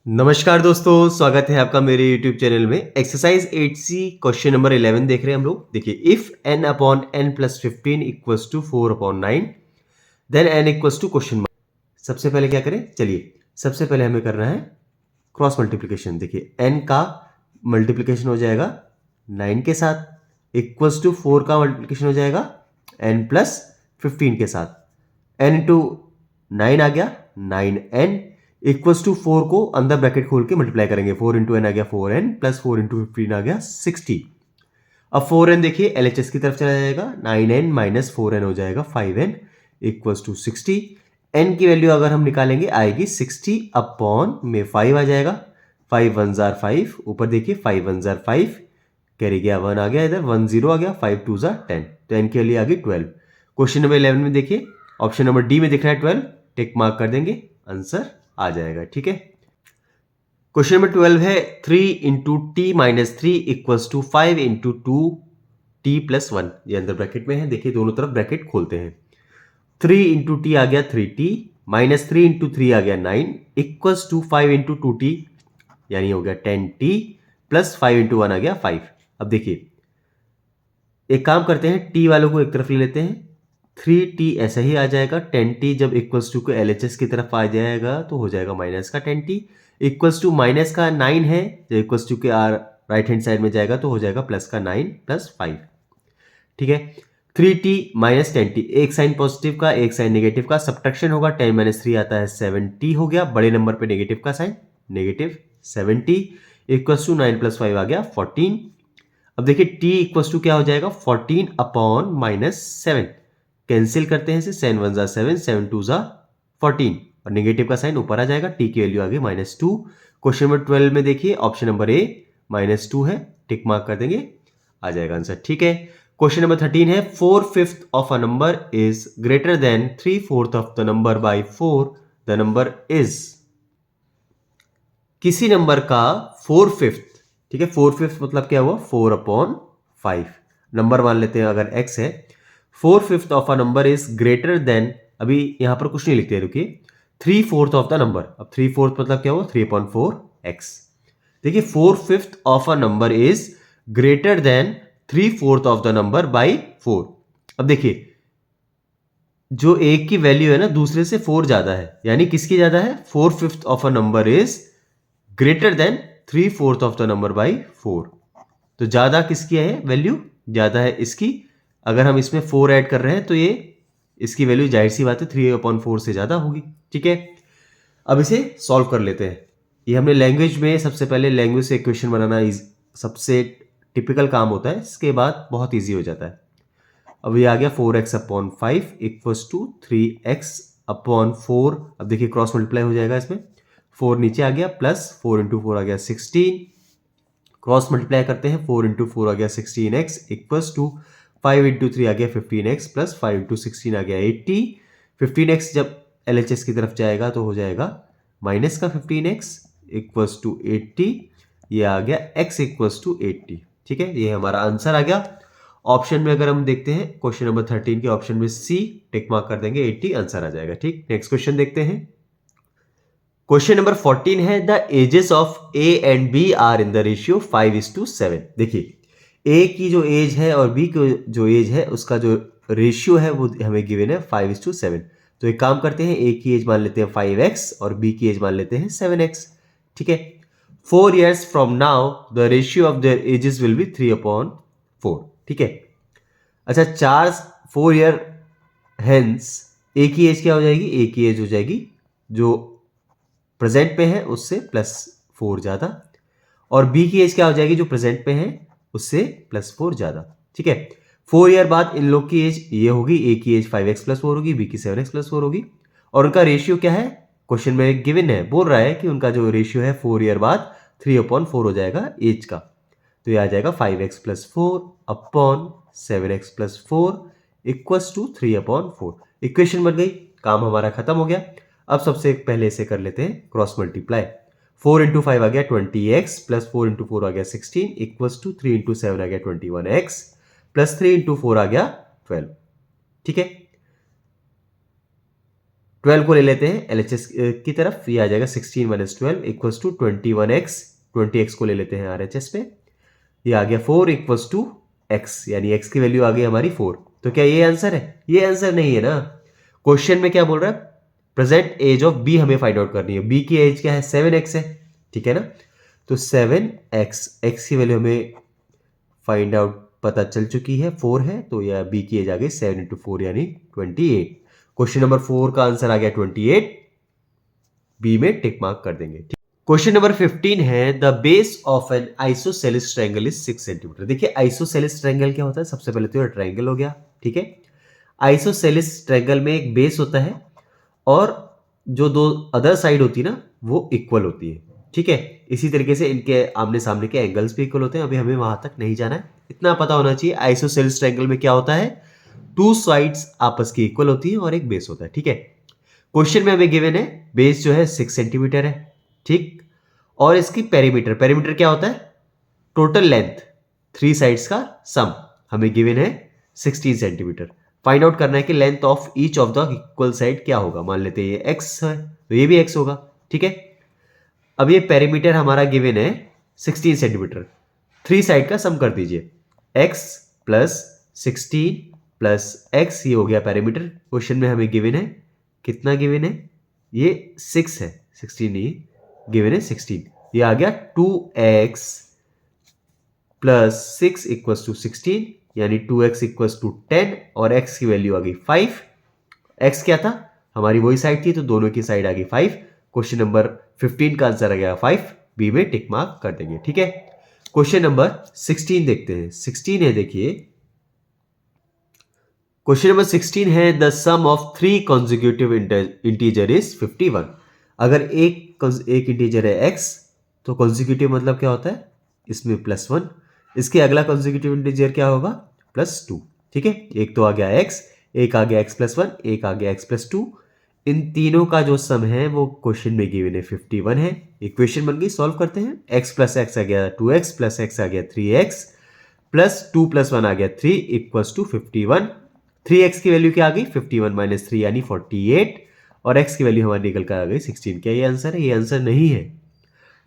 नमस्कार दोस्तों, स्वागत है आपका मेरे YouTube चैनल में। एक्सरसाइज 8C क्वेश्चन नंबर 11 देख रहे हैं हम लोग। देखिए, if n upon n plus 15 equals to 4 upon 9 then n equals to question mark. सबसे पहले क्या करें, चलिए सबसे पहले हमें करना है क्रॉस मल्टीप्लिकेशन। देखिए n का मल्टीप्लिकेशन हो जाएगा 9 के साथ, इक्वल्स टू 4 का मल्टीप्लिकेशन हो जाएगा n प्लस 15 के साथ। n इंटू 9 आ गया 9n इक्वल्स टू 4 को अंदर ब्रैकेट खोल के मल्टीप्लाई करेंगे। 4 इंटू एन आ गया 4n प्लस 4 इंटू 15 आ गया 60। अब 4n देखिए LHS की तरफ चला जाएगा, 9n माइनस 4n हो जाएगा 5n इक्वल्स टू 60। n की वैल्यू अगर हम निकालेंगे आएगी 60 अपॉन में 5 आ जाएगा। 5 1 जार 5, ऊपर देखिए 5 1 जार 5, कैरी गया 1 आ गया, इधर 1 0 आ गया, 5 2 जार 10, तो n की वैल्यू आ गई 12। क्वेश्चन नंबर 11 में देखिए ऑप्शन नंबर डी में दिख रहा है 12, टिक मार्क कर देंगे, आंसर आ जाएगा। ठीक है, क्वेश्चन नंबर 12 है 3 into T minus 3 equals to 5 into 2 T plus 1। ये अंदर ब्रैकेट में है, देखिए दोनों तरफ ब्रैकेट खोलते हैं। 3 इंटू टी आ गया 3t, माइनस 3 इंटू 3 आ गया 9 इक्वल्स टू 5 इंटू 2t, यानी हो गया 10t प्लस 5 इंटू 1 आ गया 5। अब देखिए एक काम करते हैं, t वालों को एक तरफ ले लेते हैं, 3t ऐसा ही आ जाएगा। 10t जब इक्वल्स टू को LHS की तरफ आ जाएगा तो हो जाएगा माइनस का 10t, इक्वल्स टू माइनस का 9 है, जब इक्वल्स टू के राइट हैंड साइड में जाएगा तो हो जाएगा प्लस का 9 प्लस 5। ठीक है, 3t माइनस 10t, एक साइन पॉजिटिव का एक साइन नेगेटिव का सब्ट्रैक्शन होगा। 10 माइनस 3 आता है 7t हो गया, बड़े नंबर पे नेगेटिव का sign, negative 7t equals to 9 plus 5 आ गया 14। अब देखिए t इक्वल्स टू क्या हो जाएगा 14 अपॉन माइनस 7, कैंसिल करते हैं इसे, 7 1 जा 7, 7 2 जा 14 और नेगेटिव का साइन ऊपर आ जाएगा, t की वैल्यू आ गई -2। क्वेश्चन नंबर 12 में देखिए ऑप्शन नंबर ए -2 है, टिक मार्क कर देंगे, आ जाएगा आंसर। ठीक है, क्वेश्चन नंबर 13 है 4/5 of a number is greater than 3/4 of the number by 4, the number is. किसी नंबर का 4/5, ठीक है, 4/5 मतलब क्या हुआ 4 अपॉन 5, नंबर मान लेते हैं अगर x है, 4/5 of a number is greater than, अभी यहां पर कुछ नहीं लिखते, रुकिए, 3/4 ऑफ द नंबर। अब 3/4 मतलब क्या हुआ 3/4x। देखिए 4/5 of a number is greater than 3/4 of the number by 4। अब देखिए जो एक की वैल्यू है ना दूसरे से 4 ज्यादा है, यानी किसकी ज्यादा है, 4/5 of a number is greater than 3/4 of the number by 4। तो ज्यादा किसकी है वैल्यू, ज्यादा है इसकी। अगर हम इसमें 4 ऐड कर रहे हैं तो ये इसकी वैल्यू जाहिर सी बात है 3/4 से ज्यादा होगी। ठीक है, अब इसे सॉल्व कर लेते हैं। ये हमने लैंग्वेज में, सबसे पहले लैंग्वेज से इक्वेशन बनाना सबसे टिपिकल काम होता है, इसके बाद बहुत ईजी हो जाता है। अब ये आ गया 4x upon 5 equals to 3x upon 4। अब देखिए क्रॉस मल्टीप्लाई हो जाएगा इसमें, 4 नीचे आ गया प्लस 4 इंटू 4 आ गया 16, क्रॉस मल्टीप्लाई करते हैं, 4 इंटू 4 आ गया 16x इक्वल्स टू 5 इंटू 3 आ गया 15x प्लस 5 इंटू 16 आ गया 80। 15x जब LHS की तरफ जाएगा तो हो जाएगा माइनस का 15x इक्वल्स टू 80, ये आ गया x इक्वल्स टू 80। ठीक है, ये हमारा आंसर आ गया। ऑप्शन में अगर हम देखते हैं क्वेश्चन नंबर 13 के ऑप्शन में सी, टिक मार्क कर देंगे, 80 आंसर आ जाएगा। ठीक, नेक्स्ट क्वेश्चन देखते हैं। क्वेश्चन नंबर 14 है the ages of A and B are in the ratio 5:7। देखिए ए की जो एज है और बी की जो एज है उसका जो रेशियो है वो हमें गिवन है 5:7। तो एक काम करते हैं, ए की एज मान लेते हैं 5x और बी की एज मान लेते हैं 7x। ठीक है, 4 years from now the ratio of their edges will be 3/4। ठीक है, अच्छा 4 ईयर हेंस ए की एज क्या हो जाएगी, ए की एज हो जाएगी जो प्रेजेंट पे है उससे +4 ज्यादा, और बी की एज क्या हो जाएगी जो प्रेजेंट पे है उससे +4 ज्यादा। ठीक है, 4 ईयर बाद इन लोग की एज ये होगी, ए की एज 5x + 4 होगी, बी की 7x + 4 होगी, और उनका रेशियो क्या है क्वेश्चन में गिवन है, बोल रहा है कि उनका जो रेशियो है 4 ईयर बाद 3/4 हो जाएगा एज का। तो ये आ जाएगा 5x + 4 upon 7x + 4 equals to 3/4। Equation बन गई, काम हमारा खत्म हो गया। अब सबसे पहले इसे कर लेते हैं क्रॉस मल्टीप्लाई। 4 इंटू 5 आ गया 20x प्लस 4 इंटू 4 आ गया 16 इक्वल्स टू 3 इंटू 7 आ गया 21x प्लस 3 इंटू 4 आ गया 12। ठीक है, 12 को ले लेते हैं LHS की तरफ, ये आ जाएगा 16 minus 12 equals to 21x, 20x को ले लेते हैं RHS पे, ये आ गया 4 इक्वल्स टू x, यानी x की वैल्यू आ गई हमारी 4। तो क्या ये आंसर है? ये आंसर नहीं है ना। क्वेश्चन में क्या बोल रहा है? प्रेजेंट एज ऑफ b हमें फाइंड आउट करनी है। b की एज क्या है? 7x है, ठीक है ना। तो 7x, x की वैल्यू हमें फाइंड आउट पता चल चुकी है, 4 है, तो यह b की एज आ गई 7 इंटू 4 यानी 28। क्वेश्चन नंबर 4 का आंसर आ गया 28, बी में टिक मार्क कर देंगे। क्वेश्चन नंबर 15 है the base of N isosceles triangle is 6 centimetre. देखिए आइसोसेलेस ट्रायंगल क्या होता है? सबसे पहले तो ये ट्रायंगल हो गया, ठीक है। आइसोसेलेस ट्रायंगल में एक बेस होता है और जो दो अदर साइड होती है ना वो इक्वल होती है, ठीक है। इसी तरीके से इनके आमने सामने के एंगल्स भी इक्वल होते हैं। अभी हमें वहां तक नहीं जाना है, इतना पता होना चाहिए आइसोसेलेस ट्रायंगल में क्या होता है, टू साइड्स आपस की इक्वल होती है और एक बेस होता है, ठीक है। क्वेश्चन में हमें गिवन है बेस जो है 6 सेंटीमीटर है, ठीक, और इसकी पेरीमीटर, पेरीमीटर क्या होता है? टोटल लेंथ, 3 साइड्स का सम हमें गिवन है 16 सेंटीमीटर। फाइंड आउट करना है कि length of each of the equal side क्या होगा। मान लेते हैं ये x है तो ये भी x होगा, ठीक है। अब ये पेरीमीटर हमारा गिवन है 16 सेंटीमीटर, 3 साइड का सम कर दीजिए, x प्लस 16 प्लस x, ये हो गया पेरीमीटर। क्वेश्चन में हमें गिवन है कितना गिवन है? ये 6 है, 16 नहीं गिवन है 16। ये आ गया 2x प्लस 6 इक्वल्स टू 16, यानी 2x इक्वल्स टू 10 और x की वैल्यू आ गई 5। x क्या था? हमारी वही साइड थी तो दोनों की साइड आ गई 5। क्वेश्चन नंबर 15 का आंसर आ गया 5, बी में टिक मार्क कर देंगे, ठीक है। क्वेश्चन नंबर 16 देखते हैं। 16 है, देखिए क्वेश्चन नंबर 16 है the sum of 3 consecutive integer is 51। अगर एक इंटीजर है x तो कॉन्जिक्यूटिव मतलब क्या होता है? इसमें +1, इसके अगला कॉन्जिक्यूटिव इंटीजर क्या होगा? +2, ठीक है। एक तो आ गया x, एक आ गया x +1, एक आ गया x +2। इन तीनों का जो सम है वो क्वेश्चन में गिवन है 51 है। इक्वेशन बन गई, सॉल्व करते हैं। x प्लस एक्स आ गया 2x प्लस x आ गया 3x प्लस 2 + 1 आ गया 3 इक्वल्स टू 51। 3x की वैल्यू क्या आ गई? 51 माइनस 3 यानी 48 और x की वैल्यू हमारी निकल कर आ गई 16। क्या ये आंसर है? ये आंसर नहीं है।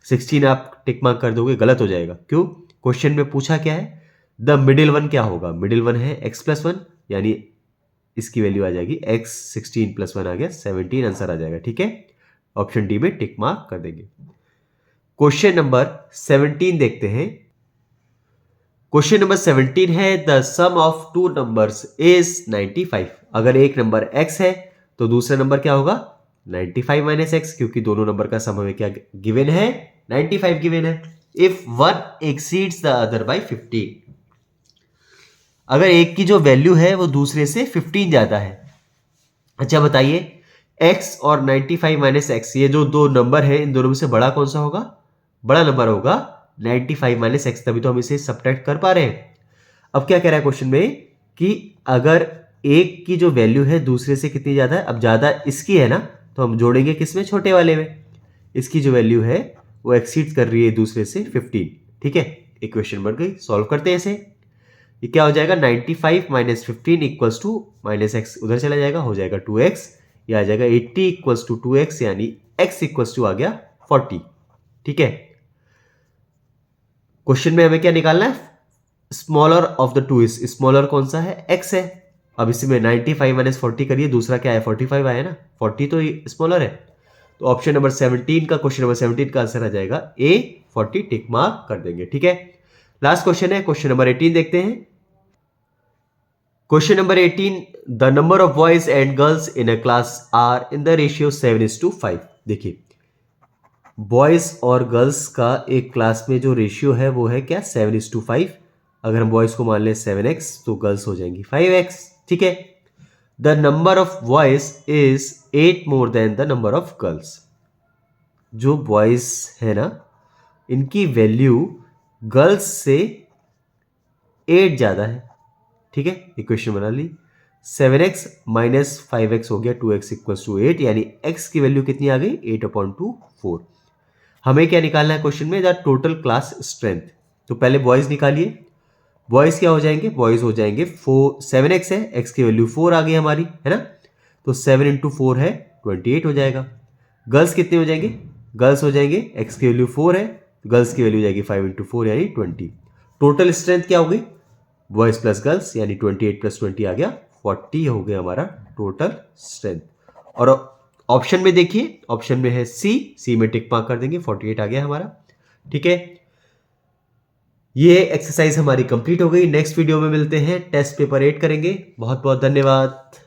16 आप टिक मार्क कर दोगे, गलत हो जाएगा। क्यों? क्वेश्चन में पूछा क्या है? द मिडिल वन क्या होगा? मिडिल वन है x + 1, यानी इसकी वैल्यू आ जाएगी x, 16 + 1 आ गया 17, आंसर आ जाएगा, ठीक है। ऑप्शन डी में टिक मार्क कर देंगे। क्वेश्चन नंबर 17 देखते हैं। क्वेश्चन नंबर 17 है the sum of 2 numbers is 95। अगर एक नंबर x है तो दूसरा नंबर क्या होगा? 95 माइनस x, क्योंकि दोनों नंबर का सम हमें क्या गिवन है? 95 गिवन है। If one exceeds the other by 15, अगर एक की जो वैल्यू है वो दूसरे से 15 ज्यादा है। अच्छा बताइए, x और 95 माइनस एक्स, ये जो दो नंबर है इन दोनों में से बड़ा कौन सा होगा? बड़ा नंबर होगा 95 माइनस एक्स, तभी तो हम इसे सब्ट्रैक्ट कर पा रहे हैं। अब क्या कह रहा है क्वेश्चन में कि अगर एक की जो वैल्यू है दूसरे से कितनी ज्यादा है? अब ज्यादा इसकी है ना, तो हम जोड़ेंगे किसमें? छोटे वाले में। इसकी जो वैल्यू है वो एक्सीड कर रही है दूसरे से 15, ठीक है। इक्वेशन बन गई, सॉल्व करते हैं इसे। ये क्या हो जाएगा? 95 minus 15 equals to minus X उधर चला जाएगा, हो जाएगा 2x। ये आ जाएगा 80 इक्वल्स टू 2x, यानी x इक्वल्स टू आ गया 40, ठीक है। क्वेश्चन में हमें क्या निकालना है? Smaller of the two is, smaller कौन सा है? x है। अब इसमें 95 माइनस 40 करिए, दूसरा क्या है? 45 आया ना, 40 तो स्मॉलर है। तो ऑप्शन नंबर 17 का, क्वेश्चन नंबर 17 का आंसर आ जाएगा A, 40, टिक मार्क कर देंगे, ठीक है। लास्ट क्वेश्चन है क्वेश्चन नंबर 18 देखते हैं। Question number 18 the number of boys and girls in a class are in the ratio 7:5। देखिए बॉयज और गर्ल्स का एक क्लास में जो रेशियो है वो है क्या? 7:5। अगर हम बॉयज को मान लें 7x तो गर्ल्स हो जाएंगी 5x, ठीक है। The number of boys is 8 more than the number of girls. जो बॉयज है ना इनकी वैल्यू गर्ल्स से 8 ज्यादा है, ठीक है। इक्वेशन बना ली। 7x माइनस 5x हो गया 2x इक्वल्स टू 8, यानी x की वैल्यू कितनी आ गई? 8/4। हमें क्या निकालना है क्वेश्चन में? The total class strength. तो पहले बॉयज निकालिए। बॉयज क्या हो जाएंगे? बॉयज हो जाएंगे 7x है, x की वैल्यू 4 आ गई हमारी, है ना। तो 7 × 4 है 28 हो जाएगा। गर्ल्स कितने हो जाएंगे? गर्ल्स हो जाएंगे, एक्स की वैल्यू 4 है, गर्ल्स की वैल्यू जाएगी 5 इंटू 4 यानी 20। टोटल स्ट्रेंथ क्या होगी? बॉयज प्लस गर्ल्स यानी 28 प्लस 20 आ गया 40 हो गया हमारा टोटल स्ट्रेंथ। और ऑप्शन में देखिए, ऑप्शन में है सी में टिक मार्क कर देंगे, 48 आ गया हमारा। ठीक है, ये एक्सरसाइज हमारी कंप्लीट हो गई। नेक्स्ट वीडियो में मिलते हैं, टेस्ट पेपर 8 करेंगे। बहुत बहुत धन्यवाद।